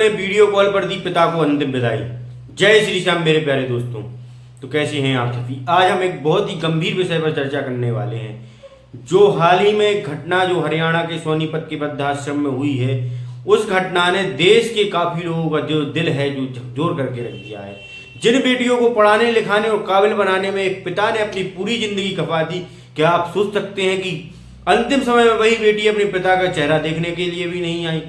ने video call पर दी पिता को अंतिम विदाई। जय श्री श्याम मेरे प्यारे दोस्तों। तो कैसे हैं आप सभी। आज हम एक बहुत ही गंभीर विषय पर चर्चा करने वाले हैं। जो हाल ही में घटना जो हरियाणा के सोनीपत के वृद्धाश्रम में हुई है, उस घटना ने देश के काफी लोगों का जो दिल है जो झकझोर करके रख दिया है। जिन बेटियों को पढ़ाने लिखाने और काबिल बनाने में एक पिता ने अपनी पूरी जिंदगी खपा दी, क्या आप सोच सकते हैं कि अंतिम समय में वही बेटी अपने पिता का चेहरा देखने के लिए भी नहीं आई।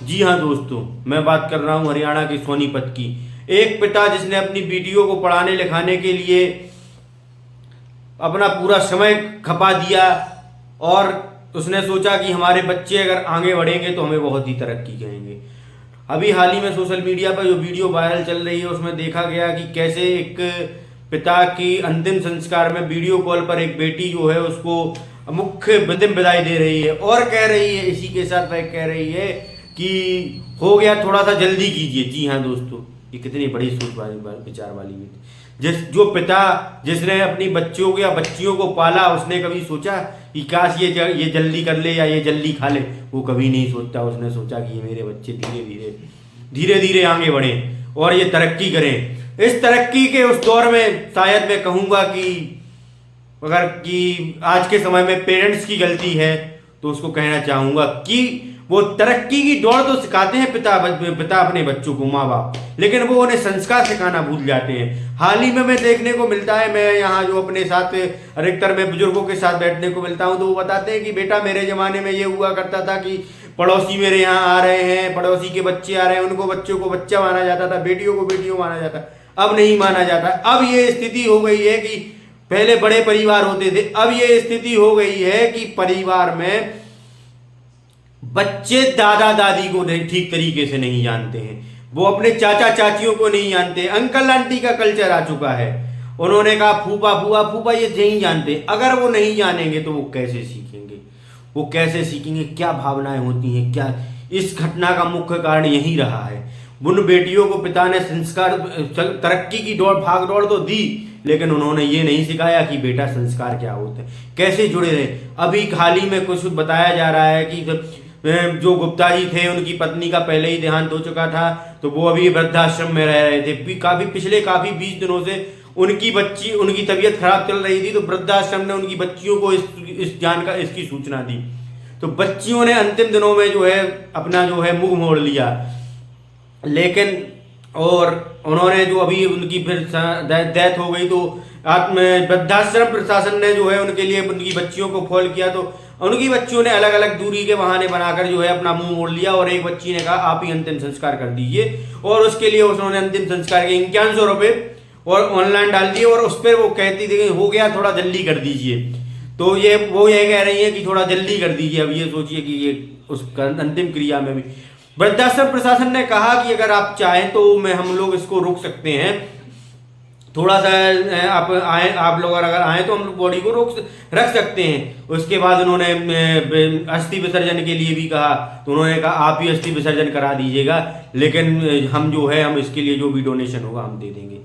जी हाँ दोस्तों, मैं बात कर रहा हूँ हरियाणा के सोनीपत की। एक पिता जिसने अपनी बेटियों को पढ़ाने लिखाने के लिए अपना पूरा समय खपा दिया और उसने सोचा कि हमारे बच्चे अगर आगे बढ़ेंगे तो हमें बहुत ही तरक्की करेंगे। अभी हाल ही में सोशल मीडिया पर जो वीडियो वायरल चल रही है उसमें देखा गया कि कैसे एक पिता की अंतिम संस्कार में वीडियो कॉल पर एक बेटी जो है उसको मुख्य अंतिम विदाई दे रही है और कह रही है, इसी के साथ वह कह रही है कि हो गया, थोड़ा सा जल्दी कीजिए। जी हाँ दोस्तों, ये कितनी बड़ी सोच वाली विचार वाली बात। जो पिता जिसने अपनी बच्चों को या बच्चियों को पाला, उसने कभी सोचा कि काश ये जल्दी कर ले या ये जल्दी खा ले? वो कभी नहीं सोचता। उसने सोचा कि ये मेरे बच्चे धीरे धीरे आगे बढ़ें और ये तरक्की करें। इस तरक्की के उस दौर में शायद मैं कहूँगा कि अगर कि आज के समय में पेरेंट्स की गलती है तो उसको कहना चाहूँगा कि वो तरक्की की दौड़ तो सिखाते हैं पिता अपने बच्चों को, माँ बाप, लेकिन वो उन्हें संस्कार सिखाना भूल जाते हैं। हाल ही में मैं देखने को मिलता है, मैं यहाँ जो अपने साथ अधिकतर मैं बुजुर्गों के साथ बैठने को मिलता हूँ, तो वो बताते हैं कि बेटा मेरे ज़माने में ये हुआ करता था कि पड़ोसी मेरे यहाँ आ रहे हैं, पड़ोसी के बच्चे आ रहे हैं, उनको बच्चों को बच्चा माना जाता था, बेटियों को बेटियों माना जाता, अब नहीं माना जाता। अब ये स्थिति हो गई है कि पहले बड़े परिवार होते थे, अब ये स्थिति हो गई है कि परिवार में बच्चे दादा दादी को ठीक तरीके से नहीं जानते हैं, वो अपने चाचा चाचियों को नहीं जानते। अंकल आंटी का कल्चर आ चुका है। उन्होंने कहा फूफा फूफा फूफा, ये नहीं जानते। अगर वो नहीं जानेंगे तो वो कैसे सीखेंगे? वो कैसे सीखेंगे? क्या भावनाएं होती हैं? क्या इस घटना का मुख्य कारण यही रहा है। उन बेटियों को पिता ने संस्कार तरक्की की दौड़ भाग दौड़ तो दी, लेकिन उन्होंने ये नहीं सिखाया कि बेटा संस्कार क्या होते हैं, कैसे जुड़े रहे। अभी हाल ही में कुछ बताया जा रहा है कि जो गुप्ता जी थे उनकी पत्नी का पहले ही देहांत हो चुका था, तो वो अभी वृद्धाश्रम में रह रहे थे। पिछले 20 दिनों से उनकी तबीयत खराब चल रही थी, तो वृद्धाश्रम ने उनकी बच्चियों को इसकी सूचना दी। तो बच्चियों ने अंतिम दिनों में जो है अपना जो है मुंह मोड़ लिया, लेकिन और उन्होंने जो अभी उनकी फिर डेथ हो गई, तो वृद्धाश्रम प्रशासन ने जो है उनके लिए उनकी बच्चियों को कॉल किया, तो उनकी बच्चियों ने अलग अलग दूरी के बहाने बनाकर जो है अपना मुंह मोड़ लिया और एक बच्ची ने कहा आप ही अंतिम संस्कार कर दीजिए, और उसके लिए उन्होंने अंतिम संस्कार के 5100 रुपये और ऑनलाइन डाल दिए, और उस पर वो कहती थी हो गया, थोड़ा जल्दी कर दीजिए। तो वो ये कह रही है कि थोड़ा जल्दी कर दीजिए। अब ये सोचिए कि ये उस अंतिम क्रिया में भी वृद्धाश्रम प्रशासन ने कहा कि अगर आप चाहें तो हम लोग इसको रोक सकते हैं, थोड़ा सा आप लोग अगर आए तो हम लोग बॉडी को रख सकते हैं। उसके बाद उन्होंने अस्थि विसर्जन के लिए भी कहा, तो उन्होंने कहा आप ही अस्थि विसर्जन करा दीजिएगा, लेकिन हम इसके लिए जो भी डोनेशन होगा हम दे देंगे।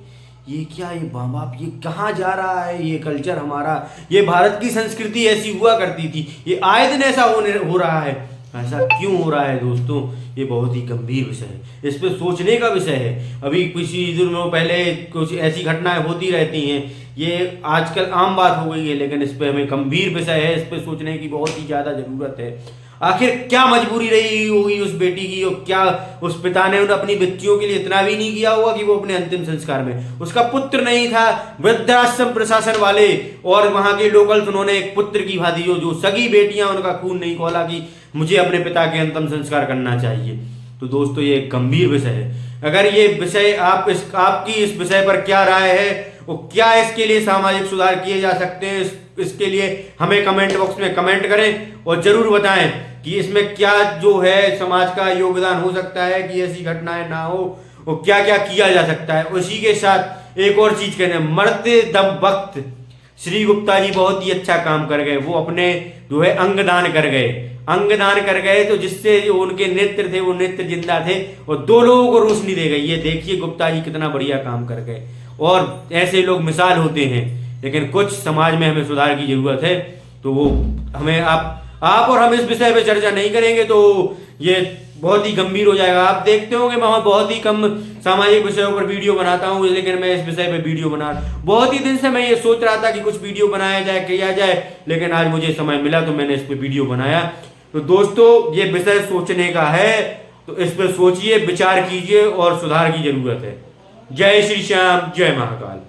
ये क्या, ये माँ बाप ये कहाँ जा रहा है? ये कल्चर हमारा, ये भारत की संस्कृति ऐसी हुआ करती थी, ये आए दिन ऐसा हो रहा है। ऐसा क्यों हो रहा है दोस्तों? ये बहुत ही गंभीर विषय है, इस पर सोचने का विषय है। अभी कुछ दिनों पहले कुछ ऐसी घटनाएं होती रहती हैं, ये आजकल आम बात हो गई है, लेकिन इस पर हमें गंभीर विषय है, इस पर सोचने की बहुत ही ज़्यादा ज़रूरत है। आखिर क्या मजबूरी रही होगी उस बेटी की, और क्या उस पिता ने अपनी बच्चियों के लिए इतना भी नहीं किया होगा कि वो अपने अंतिम संस्कार में, उसका पुत्र नहीं था, वृद्धाश्रम प्रशासन वाले और वहाँ के लोकल्स, उन्होंने एक पुत्र की भांति जो सगी बेटियां, उनका खून नहीं खोला कि मुझे अपने पिता के अंतिम संस्कार करना चाहिए। तो दोस्तों ये एक गंभीर विषय है। अगर ये विषय आपकी इस विषय पर क्या राय है, और क्या इसके लिए सामाजिक सुधार किए जा सकते हैं, इसके लिए हमें कमेंट बॉक्स में कमेंट करें और जरूर बताएं कि इसमें क्या जो है समाज का योगदान हो सकता है कि ऐसी घटनाएं ना हो, और क्या क्या किया जा सकता है। उसी के साथ एक और चीज कहने, मरते दम वक्त श्री गुप्ता जी बहुत ही अच्छा काम कर गए। वो अपने जो है अंगदान कर गए, तो जिससे जो उनके नेत्र थे वो नेत्र जिंदा थे और 2 लोगों को रोशनी दे गई। ये देखिए गुप्ता जी कितना बढ़िया काम कर गए, और ऐसे लोग मिसाल होते हैं। लेकिन कुछ समाज में हमें सुधार की जरूरत है, तो वो हमें आप और हम इस विषय पे चर्चा नहीं करेंगे तो ये बहुत ही गंभीर हो जाएगा। आप देखते होंगे मैं बहुत ही कम सामाजिक विषयों पर वीडियो बनाता हूँ, लेकिन मैं इस विषय पे वीडियो बना बहुत ही दिन से मैं ये सोच रहा था कि कुछ वीडियो बनाया जाए, किया जाए, लेकिन आज मुझे समय मिला तो मैंने इस पे वीडियो बनाया। तो दोस्तों ये विषय सोचने का है, तो इस पर सोचिए, विचार कीजिए और सुधार की जरूरत है। जय श्री श्याम, जय महाकाल।